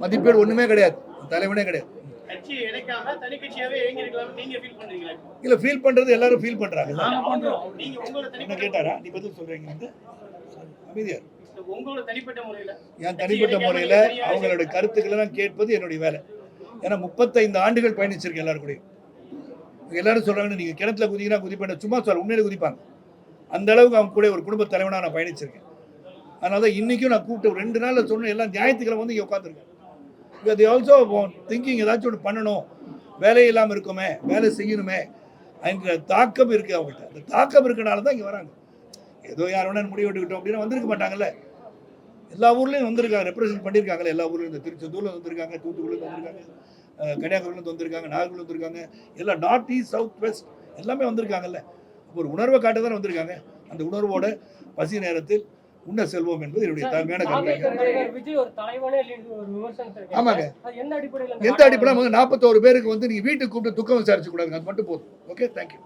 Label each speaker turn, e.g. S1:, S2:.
S1: மதிப்பீடு ஒண்ணுமே கிடையாது, தலைவனே கிடையாது. இல்ல ஃபீல் பண்றது எல்லாரும் ஃபீல் பண்றாங்க. என்ன கேட்டாரா? நீ பதில் சொல்றீங்க வந்து அமைதியா. என் தனிப்பட்ட முறையில அவங்களோட கருத்துக்களை கேட்பது என்னுடைய வேலை. ஏன்னா 35 ஆண்டுகள் பயணிச்சிருக்கேன் எல்லாரும் கூட. எல்லாரும் சொல்றாங்க நீங்க கிணத்துல குதிக்கிறா குதிப்பேன், சும்மா சொல்ல உண்மையிலே குதிப்பாங்க. அந்த அளவுக்கு அவங்க கூட ஒரு குடும்ப தலைவனா நான் பயணிச்சிருக்கேன். அதனாலதான் இன்னைக்கும் நான் கூப்பிட்டு 2 நாள்ல சொன்ன எல்லாம் ஞாயிற்றுக்கிழமை வந்து இங்க உட்காந்துருக்கேன். they also thinking ஏதாச்சும் ஒன்று பண்ணணும், வேலை இல்லாமல் இருக்குமே, வேலை செய்யணுமே என்ற தாக்கம் இருக்கு அவங்கள்ட்ட. அந்த தாக்கம் இருக்கனால தான் இங்கே வராங்க. ஏதோ யார் வேணா முடிவு எடுக்கிட்டோம் அப்படின்னு வந்திருக்க மாட்டாங்கல்ல. எல்லா ஊர்லேயும் வந்திருக்காங்க, ரெப்ரசென்ட் பண்ணியிருக்காங்கல்ல. எல்லா ஊர்லேயும் இந்த திருச்செந்தூரில் வந்திருக்காங்க, தூத்துக்குடியில் வந்திருக்காங்க, கன்னியாகுமரியிலேருந்து வந்திருக்காங்க, நாகர்கோவில் வந்திருக்காங்க, எல்லாம் நார்த் ஈஸ்ட் சவுத் வெஸ்ட் எல்லாமே வந்திருக்காங்கல்ல. ஒரு உணர்வை காட்ட தானே வந்திருக்காங்க. அந்த உணர்வோட பசி நேரத்தில் உண்ண செல்வோம் என்பது என்னுடைய தாழ்மையான கருத்து. ஆமாங்க, எந்த அடிப்படையில் வந்து 41 பேருக்கு வந்து நீங்க வீட்டுக்கு கூப்பிட்டு துக்கம் விசாரிச்சு கூடாது, அது மட்டும் போதும். Okay, thank you.